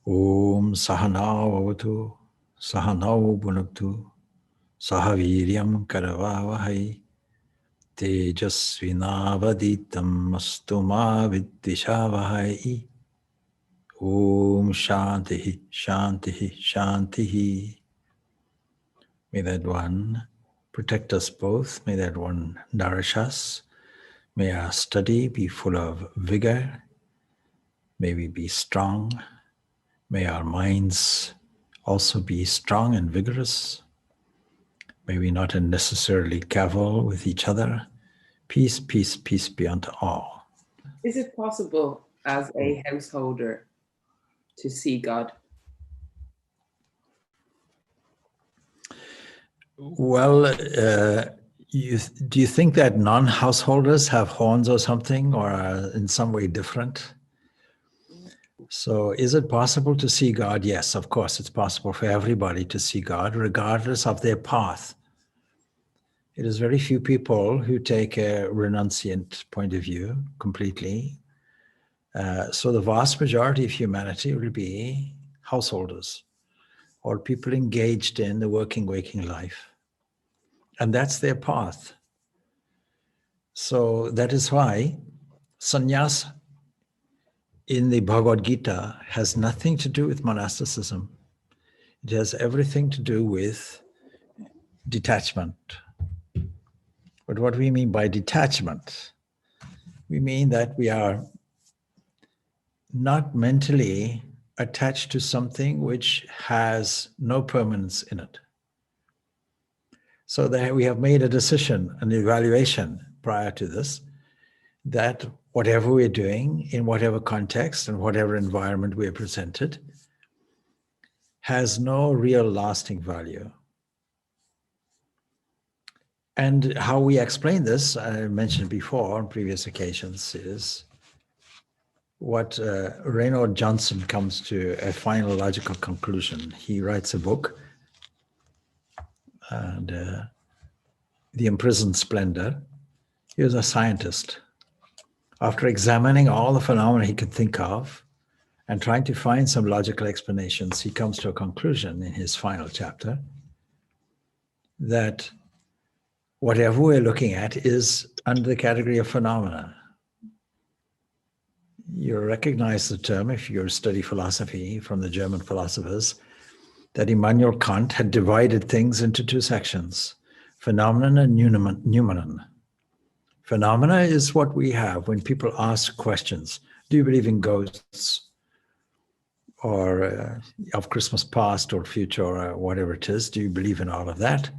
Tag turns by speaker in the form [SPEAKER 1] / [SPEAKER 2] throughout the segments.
[SPEAKER 1] Om Sahanao Avatu, Sahanao Bhunaktu, Sahaviryam Karavavahai, Tejasvinavaditam Mastuma Viddishavahai. Om Shantihi, Shantihi, Shantihi. May that one protect us both. May that one nourish us. May our study be full of vigor. May we be strong. May our minds also be strong and vigorous. May we not unnecessarily cavil with each other. Peace, peace, peace be unto all.
[SPEAKER 2] Is it possible as a householder to see God?
[SPEAKER 1] Well, do you think that non-householders have horns or something, or are in some way different? So is it possible to see God? Yes, of course, it's possible for everybody to see God, regardless of their path. It is very few people who take a renunciant point of view completely. So the vast majority of humanity will be householders or people engaged in the working, waking life. And that's their path. So that is why sannyas in the Bhagavad Gita has nothing to do with monasticism. It has everything to do with detachment. But what we mean by detachment, we mean that we are not mentally attached to something which has no permanence in it. So that we have made a decision, an evaluation prior to this, that whatever we're doing, in whatever context and whatever environment we're presented, has no real lasting value. And how we explain this, I mentioned before on previous occasions, is what Reynold Johnson comes to a final logical conclusion. He writes a book, and The Imprisoned Splendor. He was a scientist. After examining all the phenomena he could think of and trying to find some logical explanations, he comes to a conclusion in his final chapter that whatever we're looking at is under the category of phenomena. You recognize the term, if you study philosophy from the German philosophers, that Immanuel Kant had divided things into two sections, phenomenon and noumenon. Phenomena is what we have when people ask questions. Do you believe in ghosts? Or of Christmas past or future or whatever it is? Do you believe in all of that?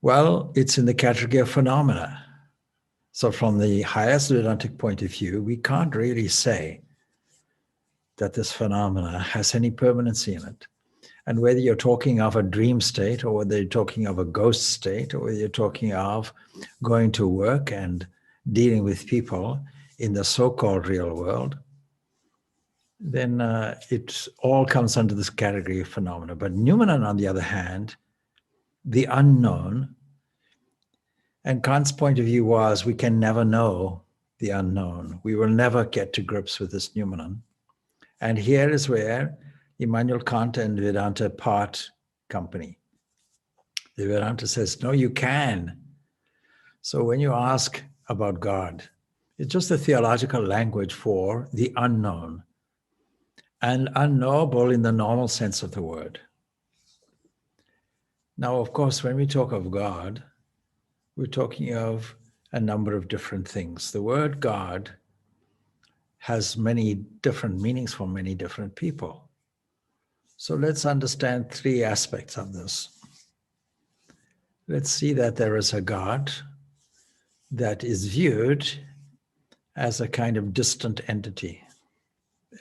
[SPEAKER 1] Well, it's in the category of phenomena. So from the highest Vedantic point of view, we can't really say that this phenomena has any permanency in it. And whether you're talking of a dream state or whether you're talking of a ghost state or whether you're talking of going to work and dealing with people in the so-called real world, then it all comes under this category of phenomena. But noumenon, on the other hand, the unknown, and Kant's point of view was we can never know the unknown. We will never get to grips with this noumenon. And here is where Immanuel Kant and Vedanta part company. The Vedanta says, no, you can. So when you ask about God, it's just a theological language for the unknown and unknowable in the normal sense of the word. Now, of course, when we talk of God, we're talking of a number of different things. The word God has many different meanings for many different people. So let's understand three aspects of this. Let's see that there is a God that is viewed as a kind of distant entity.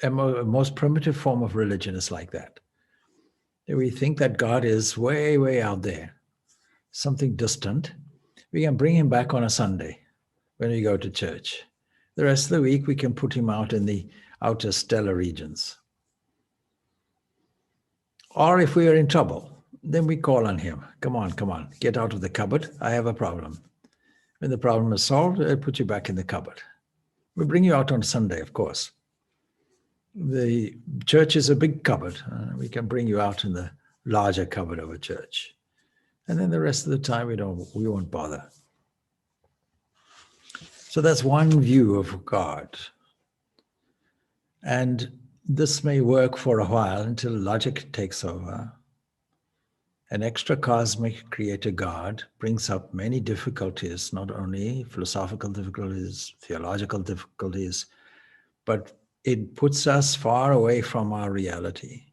[SPEAKER 1] A most primitive form of religion is like that. We think that God is way, way out there, something distant. We can bring him back on a Sunday when we go to church. The rest of the week, we can put him out in the outer stellar regions. Or if we are in trouble, then we call on him. Come on, get out of the cupboard. I have a problem. When the problem is solved, I put you back in the cupboard. We bring you out on Sunday, of course. The church is a big cupboard. We can bring you out in the larger cupboard of a church. And then the rest of the time we won't bother. So that's one view of God. And this may work for a while until logic takes over. An extra cosmic creator God brings up many difficulties, not only philosophical difficulties, theological difficulties, but it puts us far away from our reality.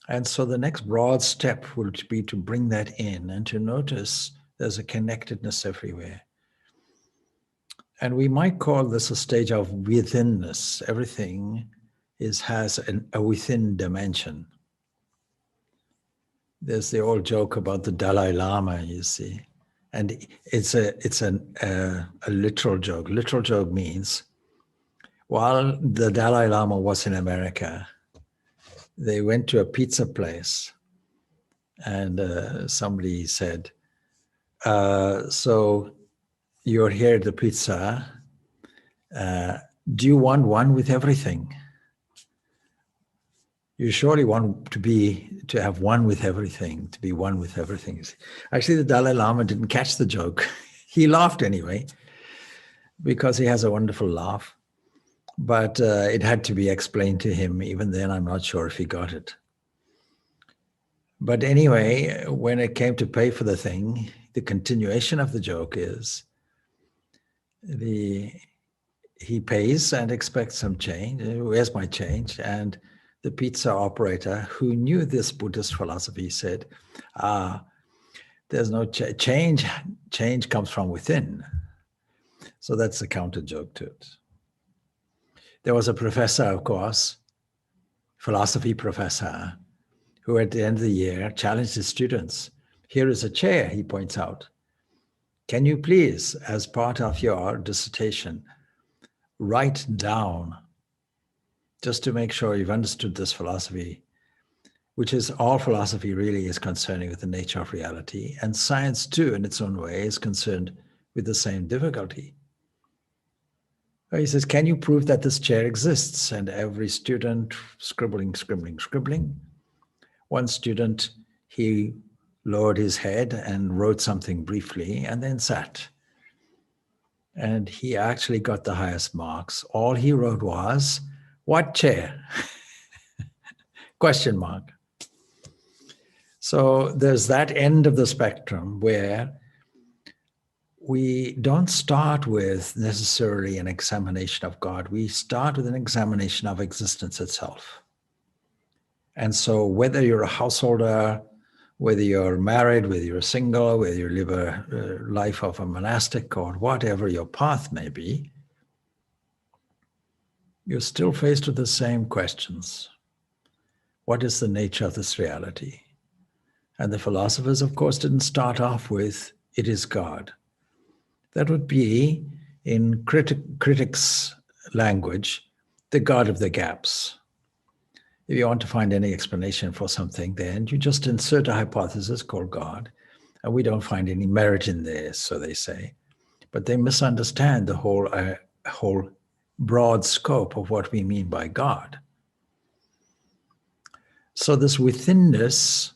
[SPEAKER 1] And so the next broad step will be to bring that in and to notice there's a connectedness everywhere. And we might call this a stage of withinness. Everything has a within dimension. There's the old joke about the Dalai Lama, you see. And it's a literal joke. Literal joke means while the Dalai Lama was in America, they went to a pizza place and somebody said, so you're here at the pizza. Do you want one with everything? You surely want to have one with everything, to be one with everything. Actually, the Dalai Lama didn't catch the joke. He laughed anyway, because he has a wonderful laugh. But it had to be explained to him. Even then, I'm not sure if he got it. But anyway, when it came to pay for the thing, the continuation of the joke is he pays and expects some change. Where's my change? And the pizza operator, who knew this Buddhist philosophy, said, there's no change. Change comes from within. So that's a counter joke to it. There was a professor, of course, philosophy professor, who at the end of the year challenged his students. Here is a chair, he points out. Can you please, as part of your dissertation, write down, just to make sure you've understood this philosophy, which is all philosophy really is concerning with the nature of reality, and science too, in its own way, is concerned with the same difficulty. He says, can you prove that this chair exists? And every student scribbling. One student, he lowered his head and wrote something briefly and then sat. And he actually got the highest marks. All he wrote was, what chair? Question mark. So there's that end of the spectrum where we don't start with necessarily an examination of God. We start with an examination of existence itself. And so whether you're a householder, whether you're married, whether you're single, whether you live a life of a monastic or whatever your path may be, you're still faced with the same questions. What is the nature of this reality? And the philosophers, of course, didn't start off with, it is God. That would be, in critics' language, the God of the gaps. If you want to find any explanation for something, then you just insert a hypothesis called God, and we don't find any merit in this, so they say. But they misunderstand the whole broad scope of what we mean by God. So this withinness,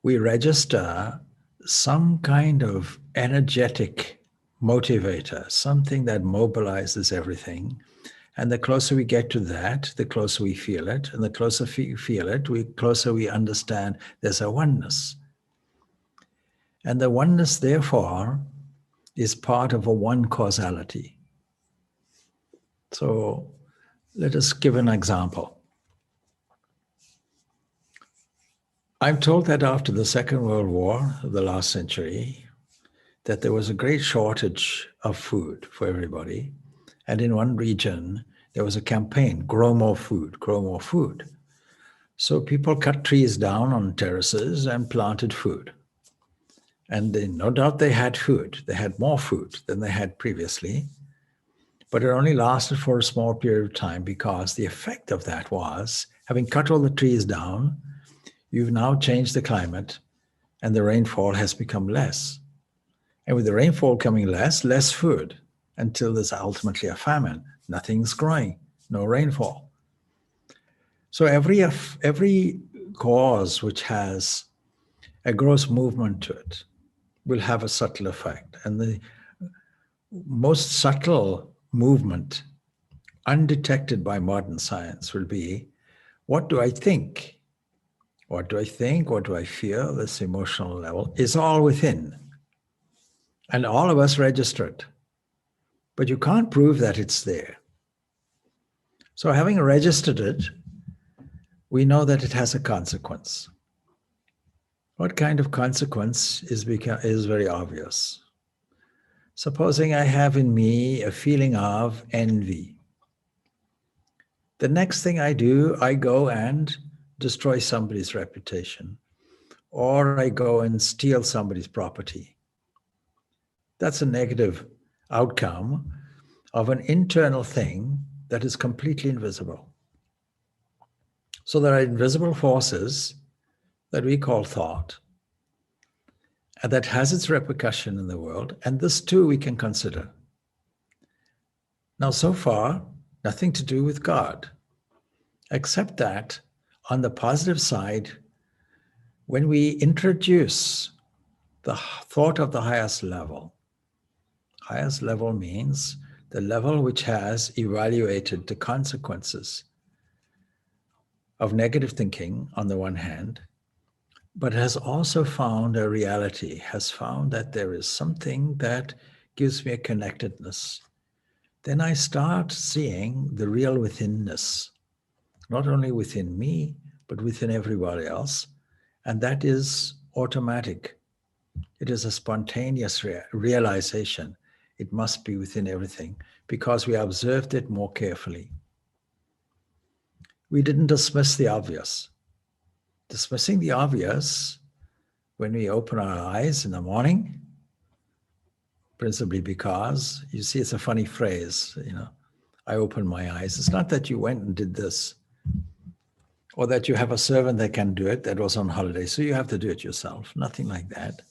[SPEAKER 1] we register some kind of energetic motivator, something that mobilizes everything. And the closer we get to that, the closer we feel it. And the closer we feel it, the closer we understand there's a oneness. And the oneness, therefore, is part of a one causality. So let us give an example. I'm told that after the Second World War of the last century, that there was a great shortage of food for everybody. And in one region, there was a campaign, grow more food, grow more food. So people cut trees down on terraces and planted food. And no doubt they had food. They had more food than they had previously. But it only lasted for a small period of time, because the effect of that was, having cut all the trees down, you've now changed the climate and the rainfall has become less. And with the rainfall coming less food, until there's ultimately a famine. Nothing's growing, no rainfall. So every cause which has a gross movement to it will have a subtle effect. And the most subtle movement, undetected by modern science, will be, what do I think? What do I think? What do I feel? This emotional level is all within. And all of us register it. But you can't prove that it's there. So having registered it, we know that it has a consequence. What kind of consequence is very obvious. Supposing I have in me a feeling of envy. The next thing I do, I go and destroy somebody's reputation, or I go and steal somebody's property. That's a negative outcome of an internal thing that is completely invisible. So there are invisible forces that we call thought, and that has its repercussion in the world, and this too we can consider. Now, so far, nothing to do with God, except that on the positive side, when we introduce the thought of the highest level means the level which has evaluated the consequences of negative thinking on the one hand, but has also found a reality, has found that there is something that gives me a connectedness. Then I start seeing the real withinness, not only within me, but within everybody else. And that is automatic. It is a spontaneous realization. It must be within everything because we observed it more carefully. We didn't dismiss the obvious. Dismissing the obvious when we open our eyes in the morning, principally because, you see, it's a funny phrase, I open my eyes. It's not that you went and did this, or that you have a servant that can do it that was on holiday, so you have to do it yourself. Nothing like that.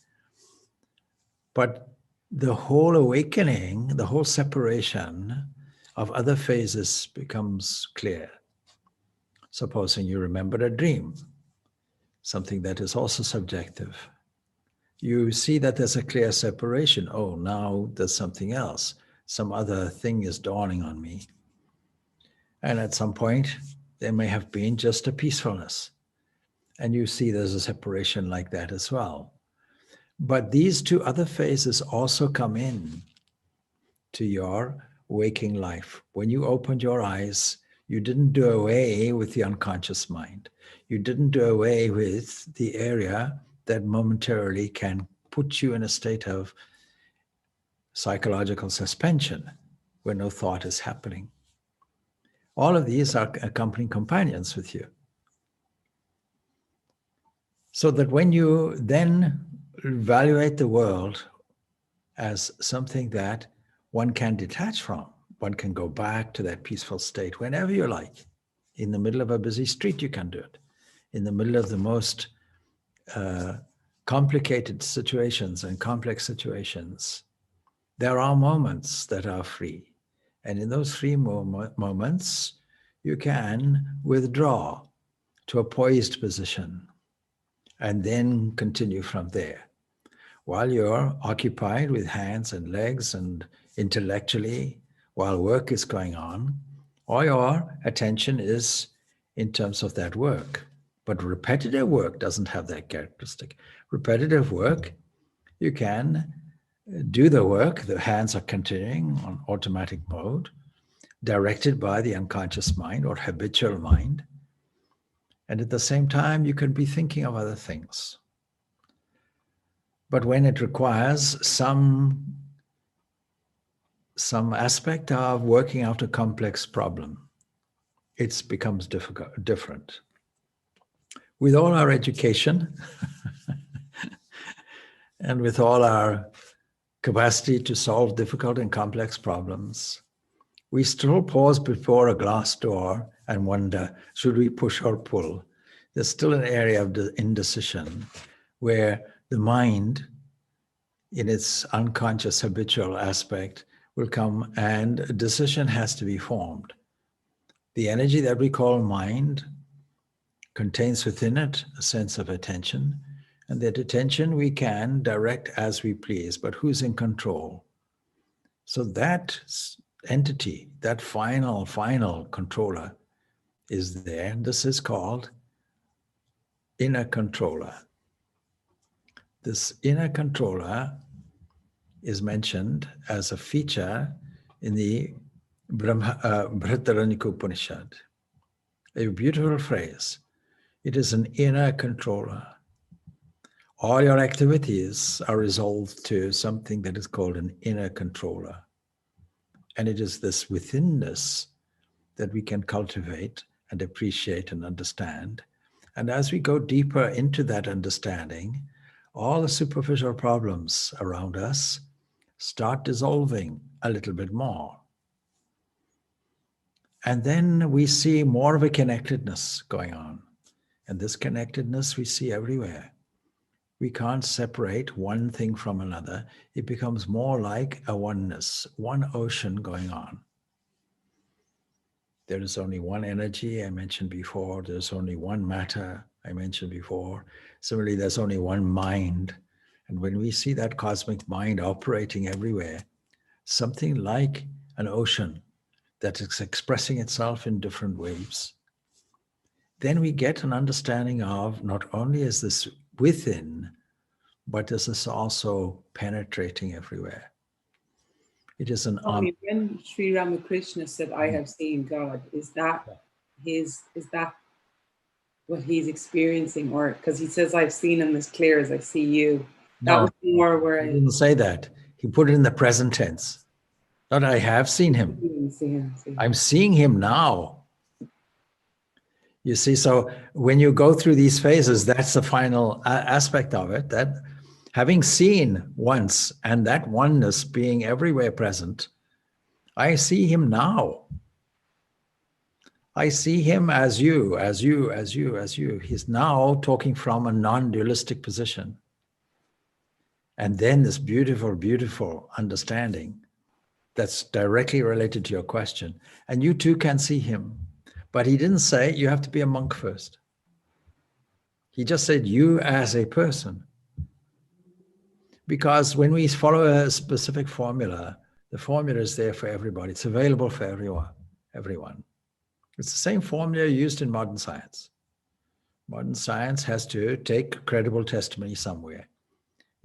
[SPEAKER 1] But the whole awakening, the whole separation of other phases becomes clear. Supposing you remember a dream, something that is also subjective. You see that there's a clear separation. Oh, now there's something else. Some other thing is dawning on me. And at some point, there may have been just a peacefulness. And you see there's a separation like that as well. But these two other phases also come in to your waking life. When you opened your eyes, you didn't do away with the unconscious mind. You didn't do away with the area that momentarily can put you in a state of psychological suspension where no thought is happening. All of these are accompanying companions with you. So that when you then evaluate the world as something that one can detach from, one can go back to that peaceful state whenever you like. In the middle of a busy street, you can do it. In the middle of the most complicated situations and complex situations, there are moments that are free. And in those free moments, you can withdraw to a poised position and then continue from there. While you're occupied with hands and legs and intellectually, while work is going on, all your attention is in terms of that work. But repetitive work doesn't have that characteristic. Repetitive work, you can do the work, the hands are continuing on automatic mode, directed by the unconscious mind or habitual mind. And at the same time, you can be thinking of other things. But when it requires some aspect of working out a complex problem, it becomes different. With all our education and with all our capacity to solve difficult and complex problems, we still pause before a glass door and wonder, should we push or pull? There's still an area of indecision where the mind, in its unconscious habitual aspect, will come and a decision has to be formed. The energy that we call mind contains within it a sense of attention, and that attention we can direct as we please, but who's in control? So that entity, that final controller is there, and this is called inner controller. This inner controller is mentioned as a feature in the Brihadaranyaka Upanishad. A beautiful phrase. It is an inner controller. All your activities are resolved to something that is called an inner controller. And it is this withinness that we can cultivate and appreciate and understand. And as we go deeper into that understanding, all the superficial problems around us start dissolving a little bit more. And then we see more of a connectedness going on. And this connectedness we see everywhere. We can't separate one thing from another. It becomes more like a oneness, one ocean going on. There is only one energy, I mentioned before. There's only one matter, I mentioned before. Similarly, there's only one mind. And when we see that cosmic mind operating everywhere, something like an ocean that is expressing itself in different waves, then we get an understanding of not only is this within, but is this also penetrating everywhere. It is an
[SPEAKER 2] when Sri Ramakrishna said, "I have seen God," is that what he's experiencing? Or because he says, "I've seen him as clear as I see you." That was more where
[SPEAKER 1] he didn't say that. He put it in the present tense. Not I have seen him. I'm seeing him now. You see, so when you go through these phases, that's the final aspect of it, that having seen once and that oneness being everywhere present, I see him now. I see him as you, as you, as you, as you. He's now talking from a non-dualistic position. And then this beautiful, beautiful understanding that's directly related to your question. And you too can see him. But he didn't say you have to be a monk first. He just said you as a person. Because when we follow a specific formula, the formula is there for everybody. It's available for everyone. It's the same formula used in modern science. Modern science has to take credible testimony somewhere.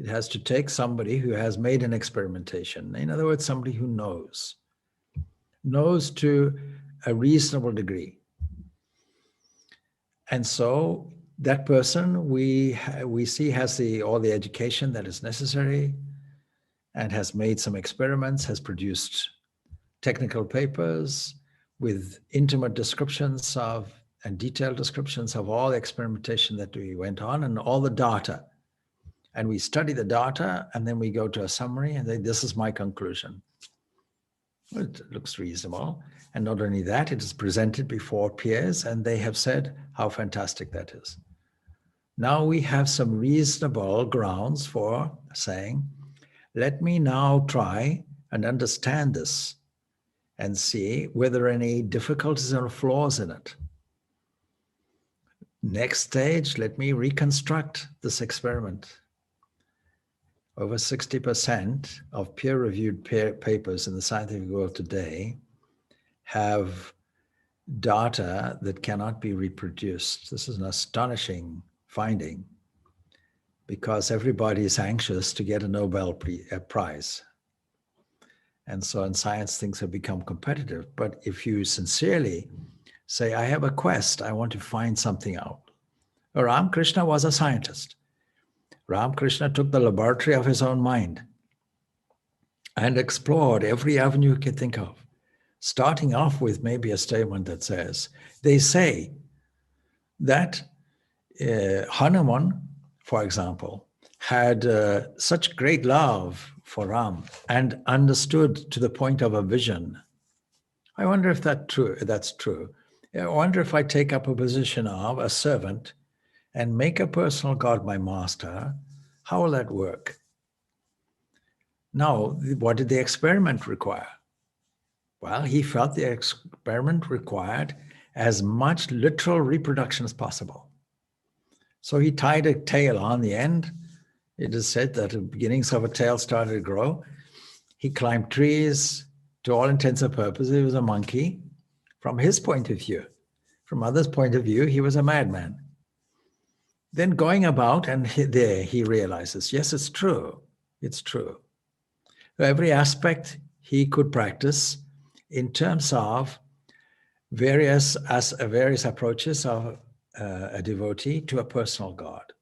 [SPEAKER 1] It has to take somebody who has made an experimentation. In other words, somebody who knows to a reasonable degree. And so that person we see has all the education that is necessary and has made some experiments, has produced technical papers with intimate descriptions of and detailed descriptions of all the experimentation that we went on and all the data. And we study the data and then we go to a summary and say, this is my conclusion. Well, it looks reasonable. And not only that, it is presented before peers and they have said how fantastic that is. Now we have some reasonable grounds for saying, let me now try and understand this and see whether any difficulties or flaws in it. Next stage, let me reconstruct this experiment. Over 60% of peer-reviewed papers in the scientific world today have data that cannot be reproduced. This is an astonishing finding because everybody is anxious to get a Nobel Prize. And so in science, things have become competitive. But if you sincerely say, I have a quest, I want to find something out. Ramakrishna was a scientist. Ramakrishna took the laboratory of his own mind and explored every avenue he could think of, starting off with maybe a statement that says, they say that Hanuman, for example, had such great love for Ram and understood to the point of a vision. I wonder if that's true. I wonder if I take up a position of a servant and make a personal God my master, how will that work? Now, what did the experiment require? Well, he felt the experiment required as much literal reproduction as possible. So he tied a tail on the end. It is said that the beginnings of a tail started to grow. He climbed trees. To all intents and purposes, he was a monkey from his point of view. From others' point of view, he was a madman. Then going about, and there he realizes, yes, it's true. It's true. Every aspect he could practice in terms of various approaches of a devotee to a personal God.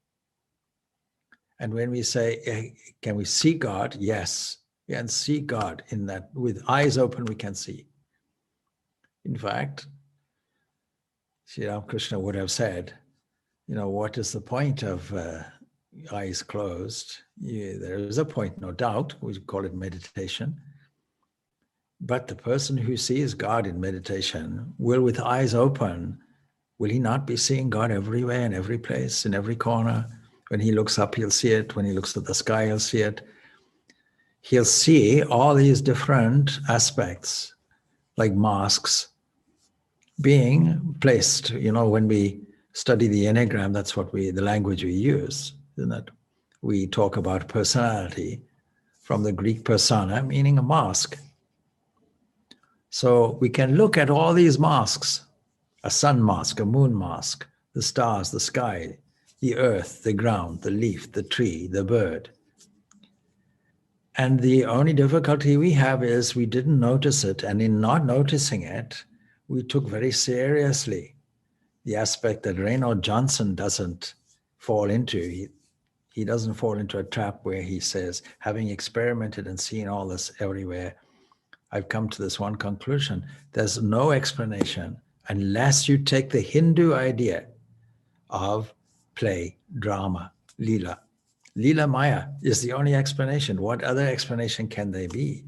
[SPEAKER 1] And when we say, can we see God? Yes, we can see God in that. With eyes open, we can see. In fact, Sri Ramakrishna would have said, what is the point of eyes closed? There is a point, no doubt. We call it meditation. But the person who sees God in meditation will, with eyes open, will he not be seeing God everywhere, in every place, in every corner? When he looks up, he'll see it. When he looks at the sky, he'll see it. He'll see all these different aspects, like masks, being placed. When we study the Enneagram, that's what the language we use, isn't it? We talk about personality from the Greek persona, meaning a mask. So we can look at all these masks, a sun mask, a moon mask, the stars, the sky, the earth, the ground, the leaf, the tree, the bird. And the only difficulty we have is we didn't notice it. And in not noticing it, we took very seriously the aspect that Reynold Johnson doesn't fall into. He doesn't fall into a trap where he says, having experimented and seen all this everywhere, I've come to this one conclusion. There's no explanation unless you take the Hindu idea of play, drama, lila. Lila Maya is the only explanation. What other explanation can there be?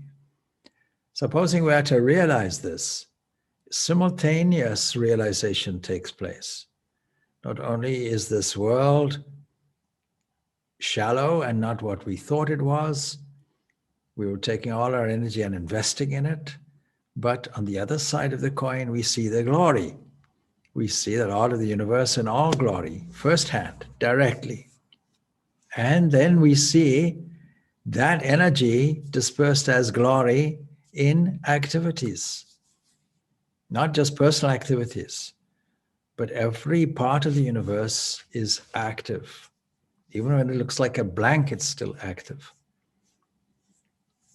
[SPEAKER 1] Supposing we are to realize this, simultaneous realization takes place. Not only is this world shallow and not what we thought it was, we were taking all our energy and investing in it, but on the other side of the coin, we see the glory. We see that all of the universe in all glory, firsthand, directly. And then we see that energy dispersed as glory in activities, not just personal activities, but every part of the universe is active. Even when it looks like a blank, it's still active.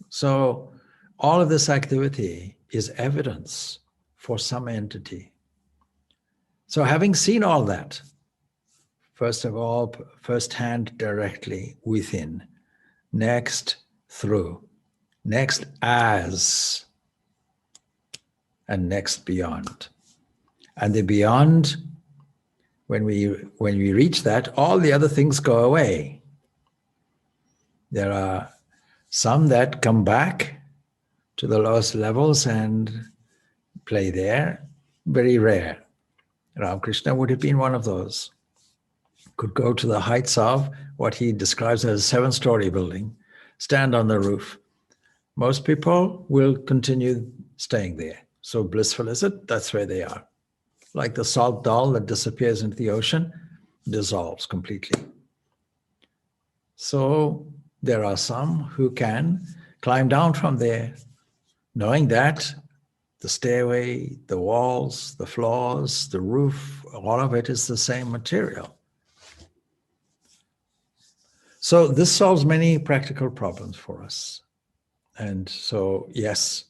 [SPEAKER 1] So all of this activity is evidence for some entity. So having seen all that, first of all, firsthand, directly, within. Next, through. Next, as. And next, beyond. And the beyond, when we reach that, all the other things go away. There are some that come back to the lowest levels and play there. Very rare. Ramakrishna would have been one of those. Could go to the heights of what he describes as a 7-story building, stand on the roof. Most people will continue staying there. So blissful is it? That's where they are. Like the salt doll that disappears into the ocean, dissolves completely. So there are some who can climb down from there, knowing that the stairway, the walls, the floors, the roof, all of it is the same material. So this solves many practical problems for us. And so, yes,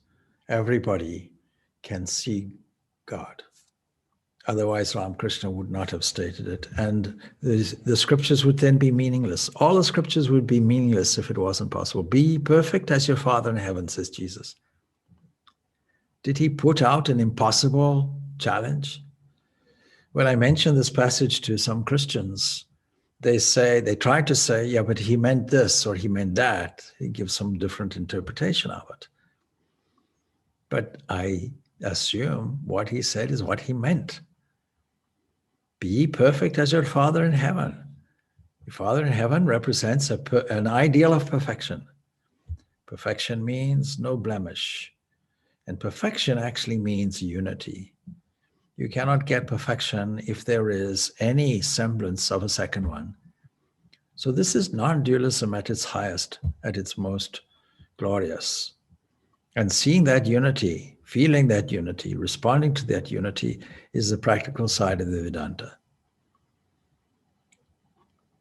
[SPEAKER 1] everybody can see God. Otherwise, Ramakrishna would not have stated it. And the scriptures would then be meaningless. All the scriptures would be meaningless if it wasn't possible. Be perfect as your Father in heaven, says Jesus. Did he put out an impossible challenge? When I mention this passage to some Christians, they try to say, yeah, but he meant this or he meant that. He gives some different interpretation of it. But I assume what he said is what he meant. Be perfect as your Father in heaven. Your Father in heaven represents an ideal of perfection. Perfection means no blemish. And perfection actually means unity. You cannot get perfection if there is any semblance of a second one. So this is non-dualism at its highest, at its most glorious. And seeing that unity, feeling that unity, responding to that unity is the practical side of the Vedanta.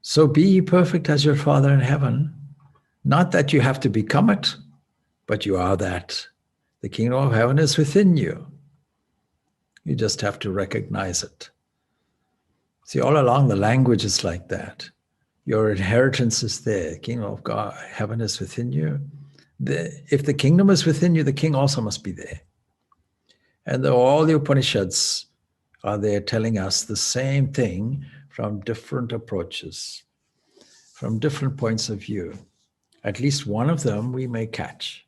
[SPEAKER 1] So be ye perfect as your Father in heaven. Not that you have to become it, but you are that. The kingdom of heaven is within you. You just have to recognize it. See, all along the language is like that. Your inheritance is there. The kingdom of God, heaven is within you. If the kingdom is within you, the king also must be there. And all the Upanishads are there telling us the same thing from different approaches, from different points of view. At least one of them we may catch.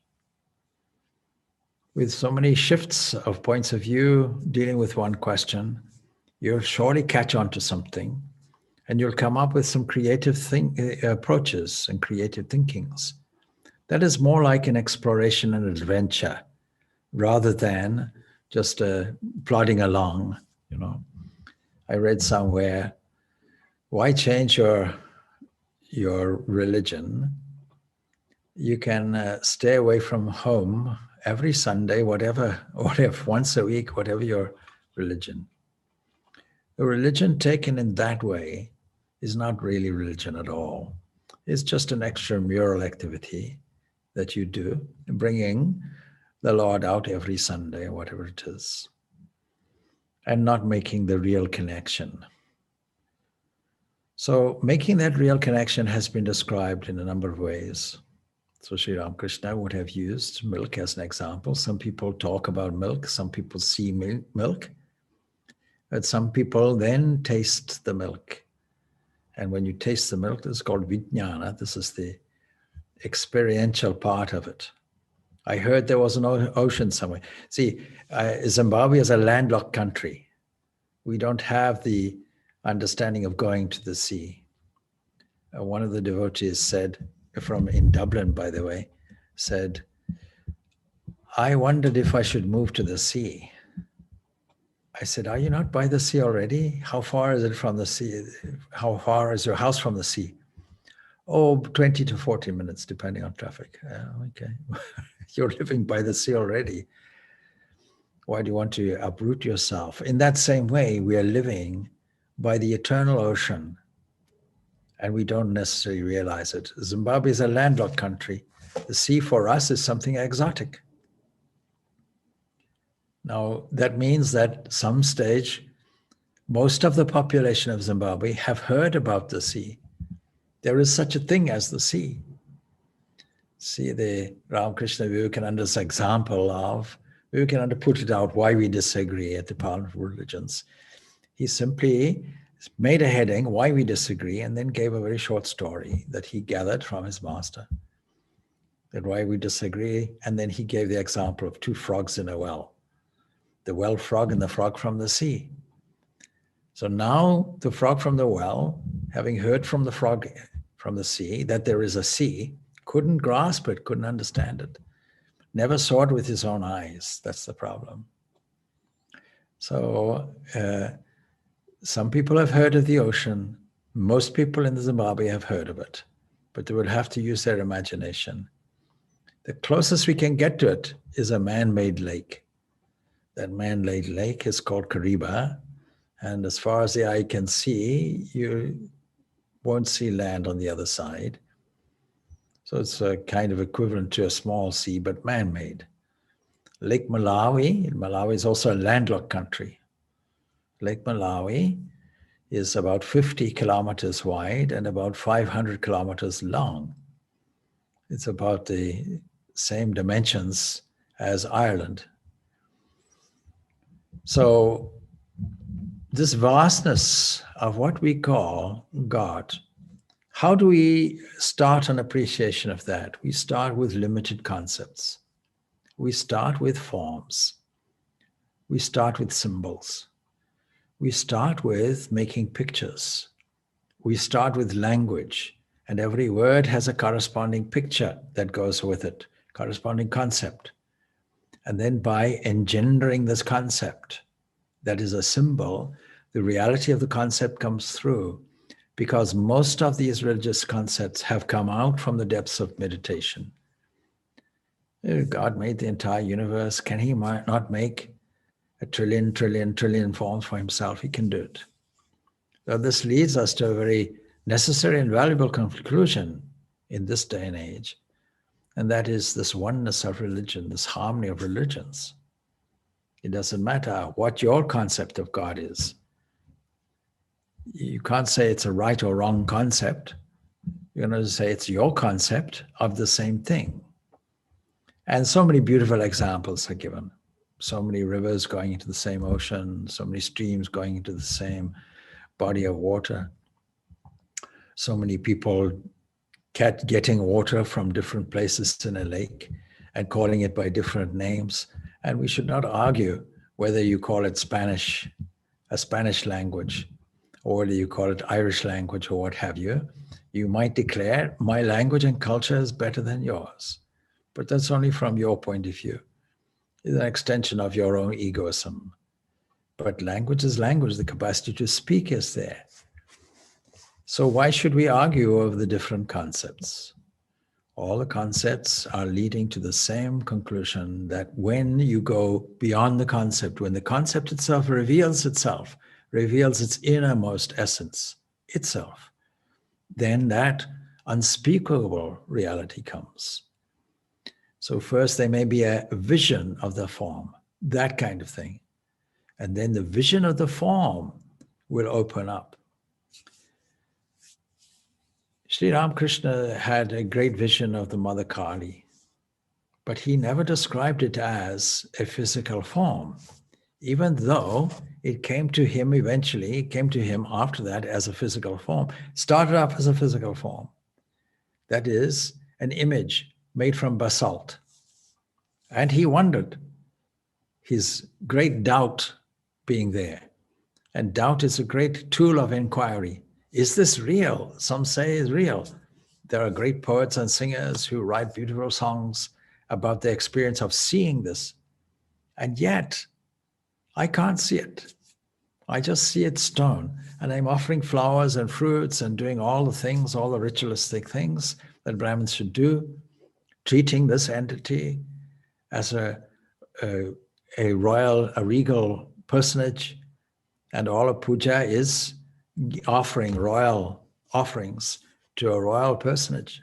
[SPEAKER 1] With so many shifts of points of view dealing with one question, you'll surely catch on to something, and you'll come up with some creative approaches and creative thinkings. That is more like an exploration and adventure rather than just plodding along. I read somewhere, why change your religion? You can stay away from home every Sunday, whatever, once a week, whatever your religion. A religion taken in that way is not really religion at all. It's just an extramural activity that you do, bringing the Lord out every Sunday, or whatever it is, and not making the real connection. So making that real connection has been described in a number of ways. So Sri Ramakrishna would have used milk as an example. Some people talk about milk, some people see milk, but some people then taste the milk. And when you taste the milk, this is called vijnana. This is the experiential part of it. I heard there was an ocean somewhere. See, Zimbabwe is a landlocked country. We don't have the understanding of going to the sea. One of the devotees said, in Dublin, by the way, said, I wondered if I should move to the sea. I said, are you not by the sea already? How far is it from the sea? How far is your house from the sea? Oh, 20 to 40 minutes, depending on traffic. Okay, you're living by the sea already. Why do you want to uproot yourself? In that same way, we are living by the eternal ocean, and we don't necessarily realize it. Zimbabwe is a landlocked country. The sea for us is something exotic. Now, that means that some stage, most of the population of Zimbabwe have heard about the sea. There is such a thing as the sea. See the Ramakrishna Vivekananda's example of, Vivekananda put it out why we disagree at the Parliament of Religions. He simply made a heading, why we disagree, and then gave a very short story that he gathered from his master, that why we disagree, and then he gave the example of two frogs in a well, the well frog and the frog from the sea. So now the frog from the well, having heard from the frog from the sea that there is a sea, couldn't grasp it, couldn't understand it, never saw it with his own eyes. That's the problem. So some people have heard of the ocean. Most people in Zimbabwe have heard of it, but they would have to use their imagination. The closest we can get to it is a man-made lake. That man-made lake is called Kariba, and as far as the eye can see, you won't see land on the other side. So it's a kind of equivalent to a small sea, but man-made. Lake Malawi is also a landlocked country. Lake Malawi is about 50 kilometers wide and about 500 kilometers long. It's about the same dimensions as Ireland. So this vastness of what we call God, how do we start an appreciation of that? We start with limited concepts. We start with forms. We start with symbols. We start with making pictures. We start with language, and every word has a corresponding picture that goes with it, corresponding concept. And then by engendering this concept, that is a symbol, the reality of the concept comes through, because most of these religious concepts have come out from the depths of meditation. God made the entire universe. Can he not make a trillion forms for himself? He can do it. So this leads us to a very necessary and valuable conclusion in this day and age, and that is this oneness of religion, this harmony of religions. It doesn't matter what your concept of God is. You can't say it's a right or wrong concept. You're going to say it's your concept of the same thing. And so many beautiful examples are given. So many rivers going into the same ocean, so many streams going into the same body of water. So many people getting water from different places in a lake and calling it by different names. And we should not argue whether you call it Spanish, a Spanish language, or whether you call it Irish language or what have you. You might declare my language and culture is better than yours, but that's only from your point of view. It's an extension of your own egoism. But language is language, the capacity to speak is there. So why should we argue over the different concepts? All the concepts are leading to the same conclusion, that when you go beyond the concept, when the concept itself reveals its innermost essence itself, then that unspeakable reality comes. So first there may be a vision of the form, that kind of thing. And then the vision of the form will open up. Sri Ramakrishna had a great vision of the Mother Kali, but he never described it as a physical form, even though it came to him eventually, it came to him after that as a physical form. Started off as a physical form. That is an image made from basalt. And he wondered, his great doubt being there. And doubt is a great tool of inquiry. Is this real? Some say it's real. There are great poets and singers who write beautiful songs about the experience of seeing this. And yet, I can't see it. I just see it stone. And I'm offering flowers and fruits and doing all the things, all the ritualistic things that Brahmins should do, treating this entity as a royal, a regal personage. And all of puja is offering royal offerings to a royal personage,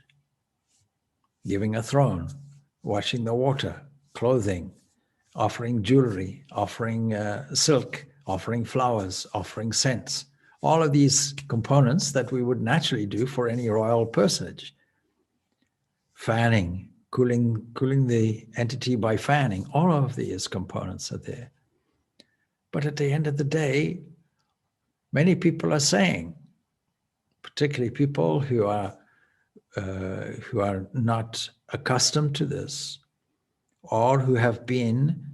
[SPEAKER 1] giving a throne, washing the water, clothing, offering jewelry, offering silk, offering flowers, offering scents. All of these components that we would naturally do for any royal personage. Fanning, cooling the entity by fanning, all of these components are there. But at the end of the day, many people are saying, particularly people who are not accustomed to this, or who have been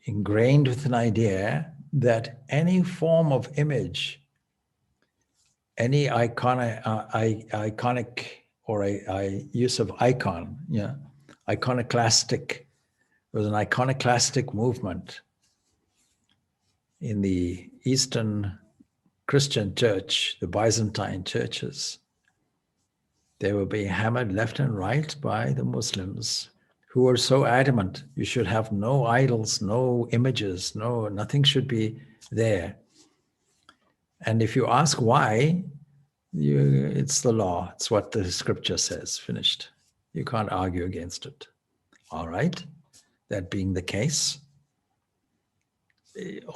[SPEAKER 1] ingrained with an idea that any form of image, any iconic or a use of icon, iconoclastic, there was an iconoclastic movement in the Eastern Christian church, the Byzantine churches. They were being hammered left and right by the Muslims, who were so adamant you should have no idols, no images, nothing should be there. And if you ask why, it's the law. It's what the scripture says, finished. You can't argue against it. All right, that being the case,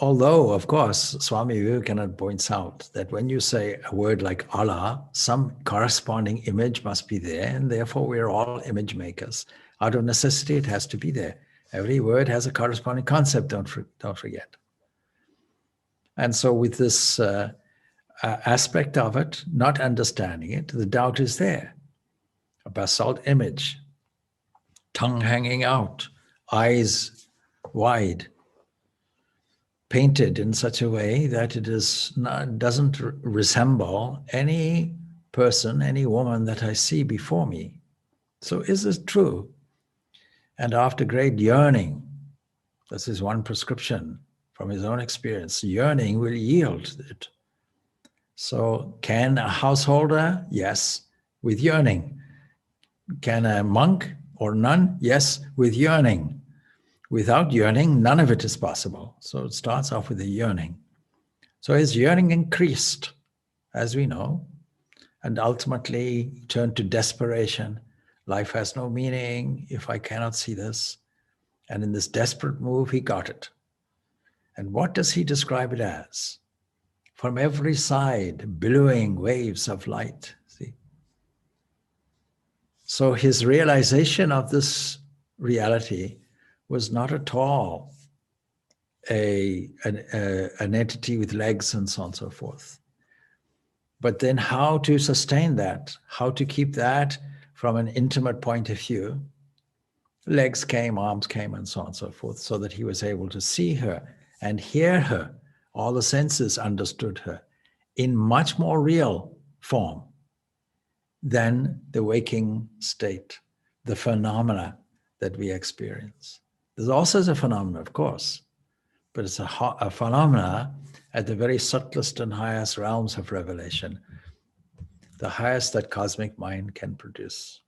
[SPEAKER 1] although, of course, Swami Vivekananda points out that when you say a word like Allah, some corresponding image must be there, and therefore we are all image makers. Out of necessity, it has to be there. Every word has a corresponding concept, don't forget. And so with this aspect of it, not understanding it, the doubt is there. A basalt image, tongue hanging out, eyes wide, painted in such a way that it doesn't resemble any person, any woman that I see before me. So is this true? And after great yearning, This is one prescription from his own experience. Yearning will yield it. So can a householder? Yes, with yearning. Can a monk or nun? Yes, with yearning. Without yearning, none of it is possible. So it starts off with a yearning. So his yearning increased, as we know, and ultimately turned to desperation. Life has no meaning if I cannot see this. And in this desperate move, he got it. And what does he describe it as? From every side, billowing waves of light. See? So his realization of this reality was not at all an entity with legs and so on and so forth. But then how to sustain that, how to keep that from an intimate point of view. Legs came, arms came, and so on and so forth, so that he was able to see her and hear her. All the senses understood her in much more real form than the waking state, the phenomena that we experience. There's also a phenomena, of course, but it's a phenomena at the very subtlest and highest realms of revelation, the highest that cosmic mind can produce.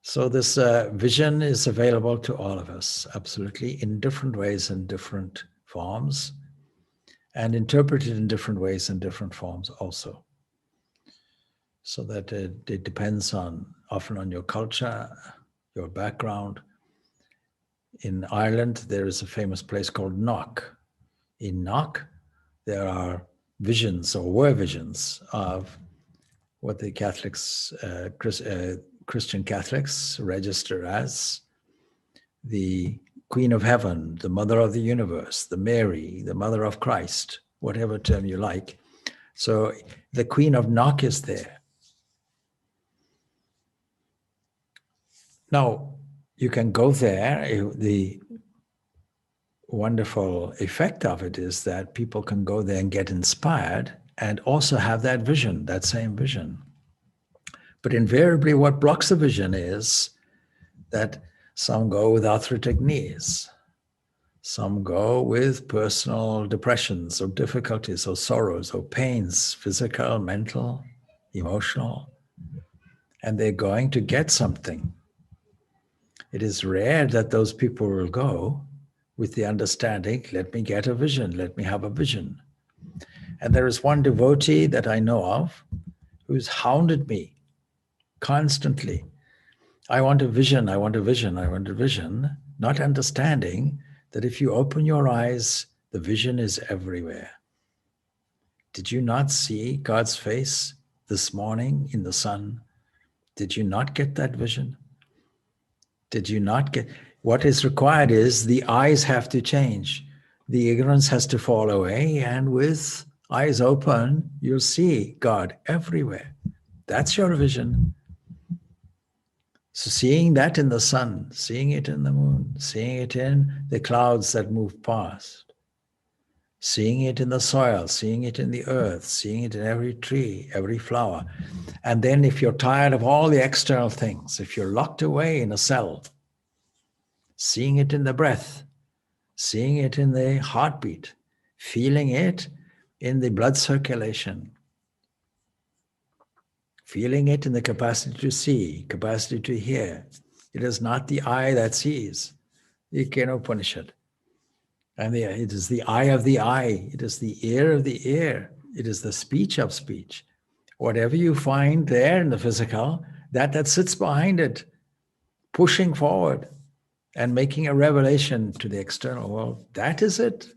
[SPEAKER 1] So this vision is available to all of us, absolutely, in different ways and different forms, and interpreted in different ways and different forms also. So that it depends often on your culture, your background. In Ireland, there is a famous place called Knock. In Knock, there are visions, or were visions, of what the Catholics, Christian Catholics register as the Queen of Heaven, the Mother of the Universe, the Mary, the Mother of Christ, whatever term you like. So the Queen of Knock is there. Now, you can go there. The wonderful effect of it is that people can go there and get inspired and also have that vision, that same vision. But invariably what blocks the vision is that some go with arthritic knees. Some go with personal depressions or difficulties or sorrows or pains, physical, mental, emotional, and they're going to get something. It is rare that those people will go with the understanding, let me get a vision, let me have a vision. And there is one devotee that I know of who's hounded me constantly. I want a vision, I want a vision, I want a vision, not understanding that if you open your eyes, the vision is everywhere. Did you not see God's face this morning in the sun? Did you not get that vision? Did you not get? What is required is the eyes have to change. The ignorance has to fall away, and with eyes open, you'll see God everywhere. That's your vision. So seeing that in the sun, seeing it in the moon, seeing it in the clouds that move past, seeing it in the soil, seeing it in the earth, seeing it in every tree, every flower. And then if you're tired of all the external things, if you're locked away in a cell, seeing it in the breath, seeing it in the heartbeat, feeling it in the blood circulation, feeling it in the capacity to see, capacity to hear. It is not the eye that sees, the Upanishad. And it is the eye of the eye, it is the ear of the ear, it is the speech of speech. Whatever you find there in the physical, that sits behind it, pushing forward and making a revelation to the external world, that is it.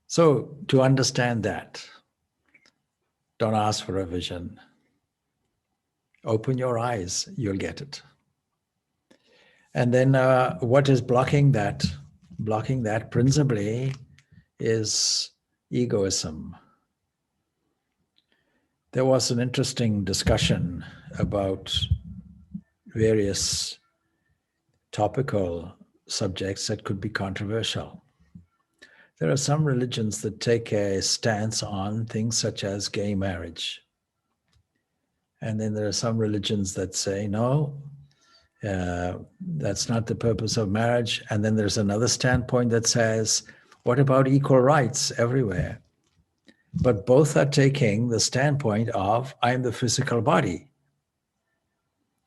[SPEAKER 1] So to understand that, don't ask for a vision. Open your eyes, you'll get it. And then what is blocking that? Blocking that principally is egoism. There was an interesting discussion about various topical subjects that could be controversial. There are some religions that take a stance on things such as gay marriage. And then there are some religions that say, no, That's not the purpose of marriage. And then there's another standpoint that says, what about equal rights everywhere? But both are taking the standpoint of, I'm the physical body.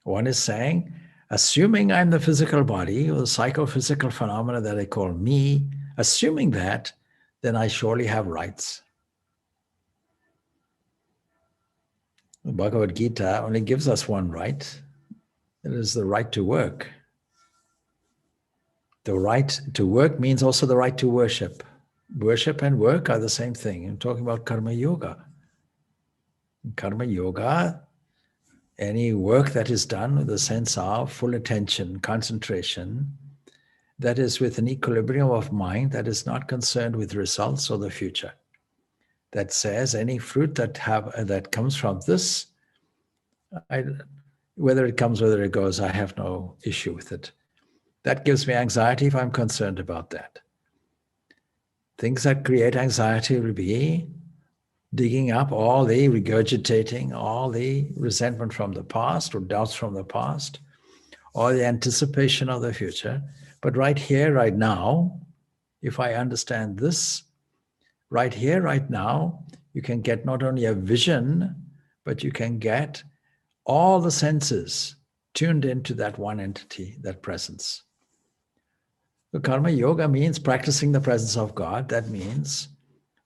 [SPEAKER 1] One is saying, assuming I'm the physical body, or the psychophysical phenomena that I call me, assuming that, then I surely have rights. The Bhagavad Gita only gives us one right. It is the right to work. The right to work means also the right to worship. Worship and work are the same thing. I'm talking about karma yoga. In karma yoga, any work that is done with a sense of full attention, concentration, that is with an equilibrium of mind that is not concerned with results or the future. That says any fruit that comes from this, whether it comes, whether it goes, I have no issue with it. That gives me anxiety if I'm concerned about that. Things that create anxiety will be digging up all the regurgitating, all the resentment from the past or doubts from the past, or the anticipation of the future. But right here, right now, if I understand this, right here, right now, you can get not only a vision, but you can get all the senses tuned into that one entity, that presence. So karma yoga means practicing the presence of God. That means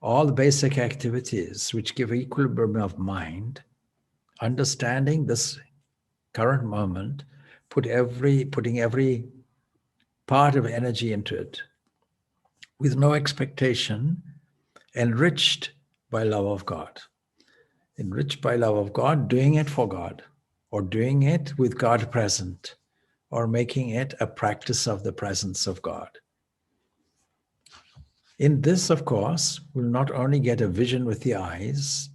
[SPEAKER 1] all the basic activities which give equilibrium of mind, understanding this current moment, putting every part of energy into it with no expectation, enriched by love of God. Enriched by love of God, doing it for God, or doing it with God present, or making it a practice of the presence of God. In this, of course, we'll not only get a vision with the eyes,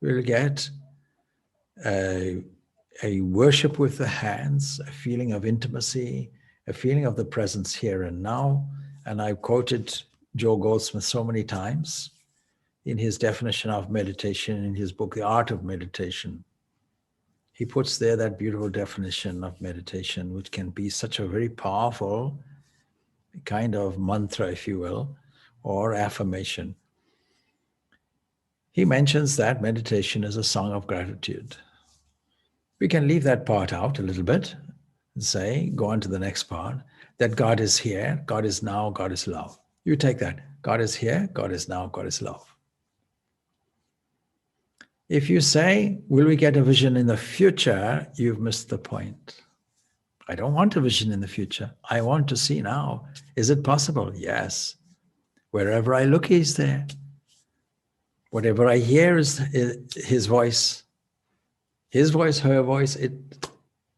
[SPEAKER 1] we'll get a worship with the hands, a feeling of intimacy, a feeling of the presence here and now. And I've quoted Joe Goldsmith so many times in his definition of meditation in his book, The Art of Meditation. He puts there that beautiful definition of meditation, which can be such a very powerful kind of mantra, if you will, or affirmation. He mentions that meditation is a song of gratitude. We can leave that part out a little bit and say, go on to the next part, that God is here, God is now, God is love. You take that. God is here, God is now, God is love. If you say, will we get a vision in the future, you've missed the point. I don't want a vision in the future. I want to see now. Is it possible? Yes. Wherever I look, he's there. Whatever I hear is his voice. His voice, her voice,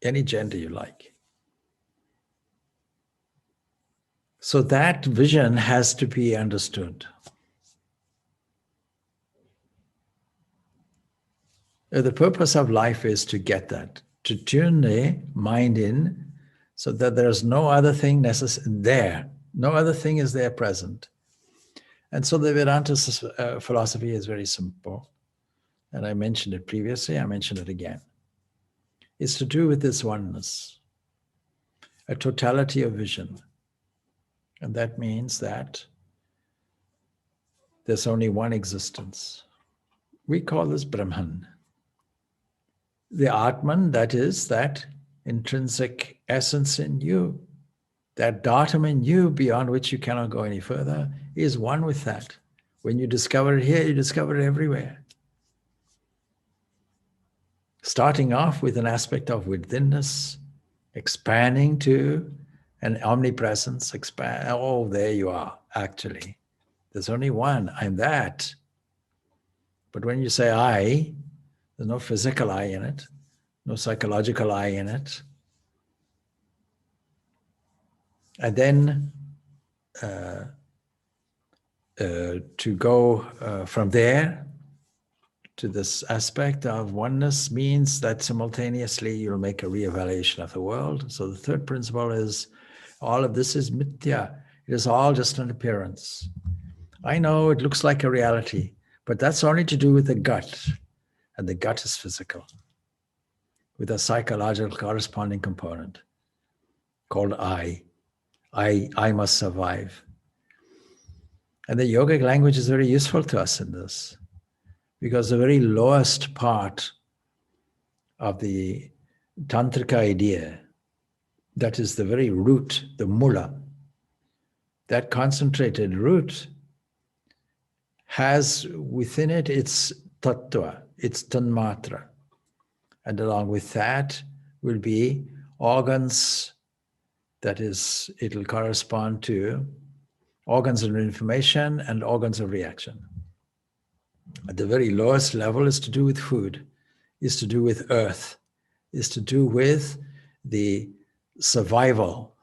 [SPEAKER 1] any gender you like. So that vision has to be understood. The purpose of life is to get that, to tune the mind in so that there's no other thing there. No other thing is there present. And so the Vedanta philosophy is very simple. And I mentioned it previously, I mentioned it again. It's to do with this oneness, a totality of vision. And that means that there's only one existence. We call this Brahman. The Atman, that is that intrinsic essence in you, that datum in you beyond which you cannot go any further, is one with that. When you discover it here, you discover it everywhere. Starting off with an aspect of withinness, expanding to an omnipresence, oh, there you are, actually. There's only one, I'm that. But when you say I, there's no physical I in it, no psychological I in it. And then to go from there to this aspect of oneness means that simultaneously you'll make a reevaluation of the world. So the third principle is all of this is mithya. It is all just an appearance. I know it looks like a reality, but that's only to do with the gut. And the gut is physical with a psychological corresponding component. called I. I must survive. And the yogic language is very useful to us in this, because the very lowest part of the tantrika idea, that is the very root, the mula, that concentrated root has within it its tattva, its tanmatra. And along with that will be organs, that is, it'll correspond to organs of information and organs of reaction. At the very lowest level is to do with food, is to do with earth, is to do with the survival.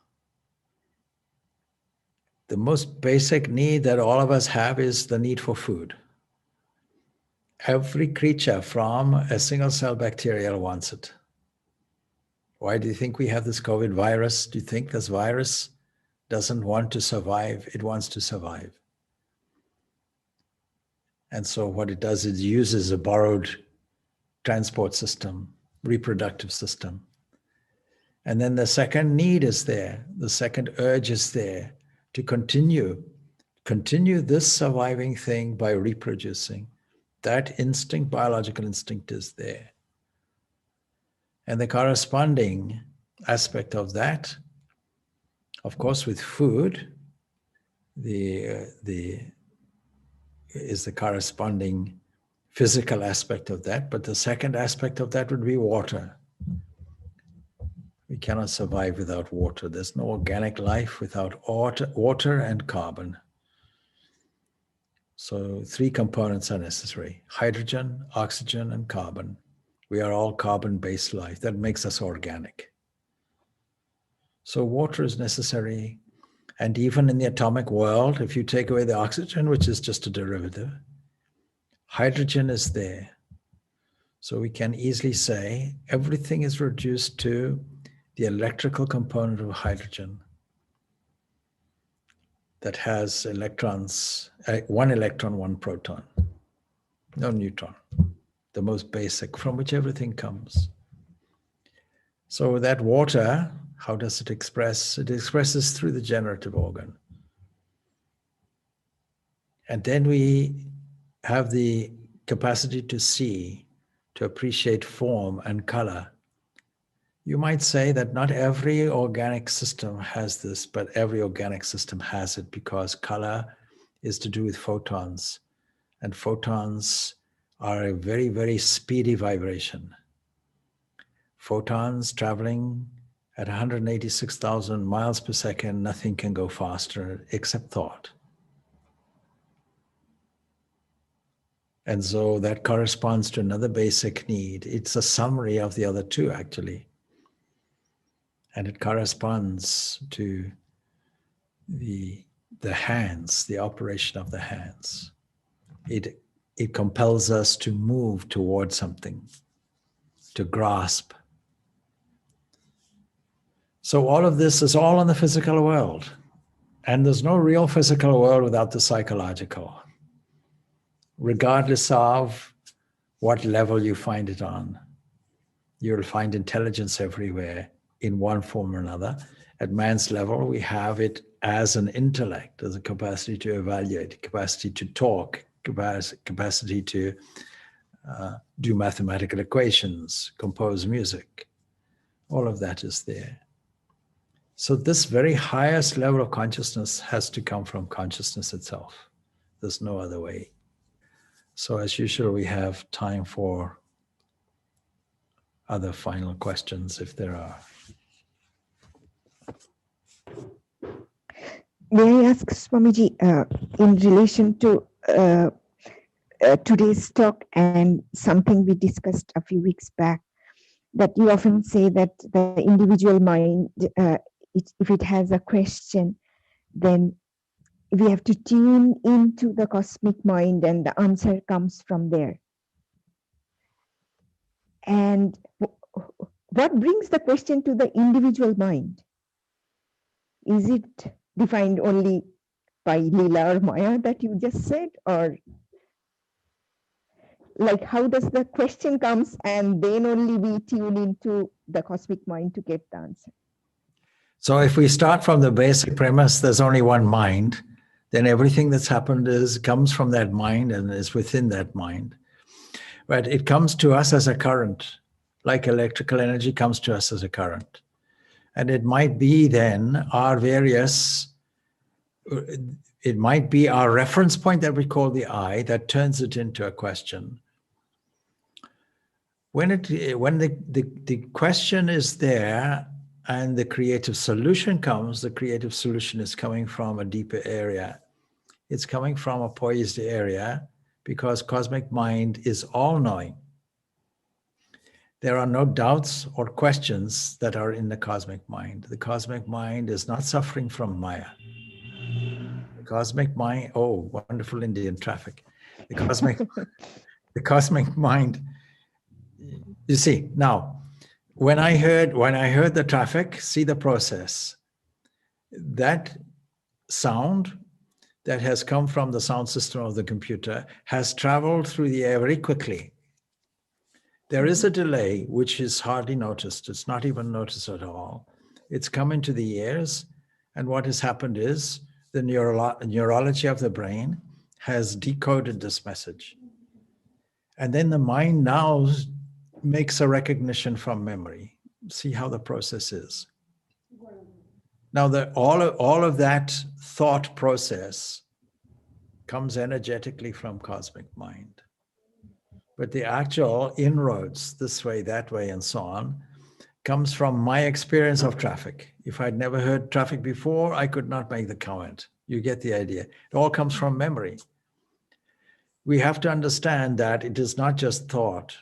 [SPEAKER 1] The most basic need that all of us have is the need for food. Every creature from a single cell bacterial wants it. Why do you think we have this COVID virus? Do you think this virus doesn't want to survive? It wants to survive. And so what it does is it uses a borrowed transport system, reproductive system. And then the second need is there. The second urge is there to continue this surviving thing by reproducing. That instinct, biological instinct, is there. And the corresponding aspect of that, of course, with food, is the corresponding physical aspect of that. But the second aspect of that would be water. We cannot survive without water. There's no organic life without water and carbon. So 3 components are necessary: hydrogen, oxygen, and carbon. We are all carbon-based life. That makes us organic. So water is necessary. And even in the atomic world, if you take away the oxygen, which is just a derivative, hydrogen is there. So we can easily say everything is reduced to the electrical component of hydrogen that has electrons, 1 electron, 1 proton, no neutron, the most basic, from which everything comes. So that water, how does it express? It expresses through the generative organ. And then we have the capacity to see, to appreciate form and color. You might say that not every organic system has this, but every organic system has it, because color is to do with photons. And photons are a very, very speedy vibration. Photons traveling at 186,000 miles per second, nothing can go faster except thought. And so that corresponds to another basic need. It's a summary of the other 2, actually. And it corresponds to the hands, the operation of the hands. It compels us to move towards something, to grasp. So all of this is all in the physical world. And there's no real physical world without the psychological, regardless of what level you find it on. You'll find intelligence everywhere in one form or another. At man's level, we have it as an intellect, as a capacity to evaluate, capacity to talk, capacity to do mathematical equations, compose music. All of that is there. So this very highest level of consciousness has to come from consciousness itself. There's no other way. So as usual, we have time for other final questions if there are.
[SPEAKER 3] May I ask Swamiji, in relation to today's talk and something we discussed a few weeks back, that you often say that the individual mind, if it has a question, then we have to tune into the cosmic mind and the answer comes from there. And what brings the question to the individual mind? Is it defined only by Leela or Maya that you just said, or like how does the question comes and then only we tune into the cosmic mind to get the answer?
[SPEAKER 1] So if we start from the basic premise, there's only one mind, then everything that's happened comes from that mind and is within that mind. But it comes to us as a current, like electrical energy comes to us as a current. And it might be then it might be our reference point that we call the I that turns it into a question. When the question is there and the creative solution comes, the creative solution is coming from a deeper area. It's coming from a poised area because cosmic mind is all-knowing. There are no doubts or questions that are in the cosmic mind. The cosmic mind is not suffering from Maya. The cosmic mind, oh, wonderful Indian traffic. The cosmic mind, you see, now, when I heard the traffic, see the process. That sound that has come from the sound system of the computer has traveled through the air very quickly. There is a delay which is hardly noticed. It's not even noticed at all. It's come into the ears, and what has happened is the neurology of the brain has decoded this message. And then the mind now makes a recognition from memory. See how the process is. Now, all of that thought process comes energetically from cosmic mind. But the actual inroads, this way, that way, and so on, comes from my experience of traffic. If I'd never heard traffic before, I could not make the comment. You get the idea. It all comes from memory. We have to understand that it is not just thought.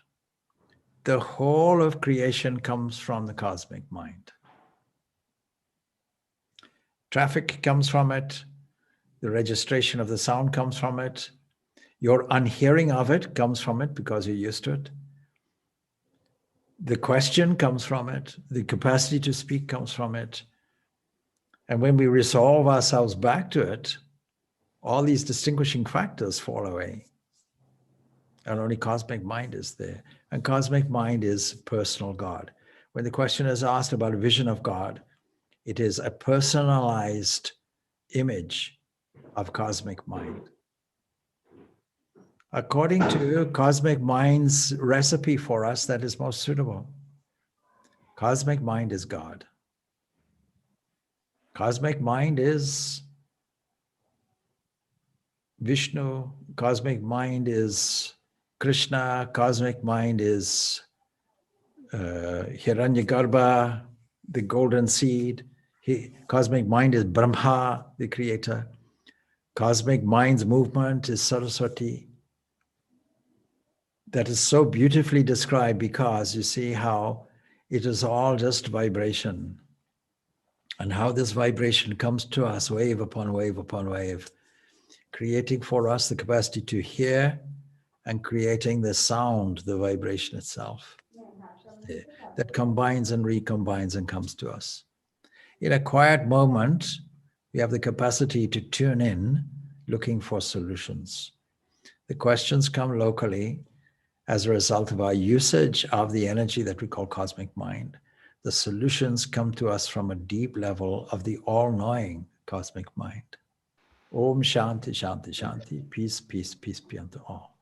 [SPEAKER 1] The whole of creation comes from the cosmic mind. Traffic comes from it. The registration of the sound comes from it. Your unhearing of it comes from it because you're used to it. The question comes from it. The capacity to speak comes from it. And when we resolve ourselves back to it, all these distinguishing factors fall away. And only cosmic mind is there. And cosmic mind is personal God. When the question is asked about a vision of God, it is a personalized image of cosmic mind. According to cosmic mind's recipe for us, that is most suitable. Cosmic mind is God. Cosmic mind is Vishnu. Cosmic mind is Krishna. Cosmic mind is Hiranyagarbha, the golden seed. Cosmic mind is Brahma, the creator. Cosmic mind's movement is Saraswati. That is so beautifully described because you see how it is all just vibration, and how this vibration comes to us wave upon wave upon wave, creating for us the capacity to hear and creating the sound, the vibration itself, that combines and recombines and comes to us. In a quiet moment, we have the capacity to tune in, looking for solutions. The questions come locally as a result of our usage of the energy that we call cosmic mind. The solutions come to us from a deep level of the all-knowing cosmic mind. Om Shanti, Shanti, Shanti. Peace, peace, peace be unto all.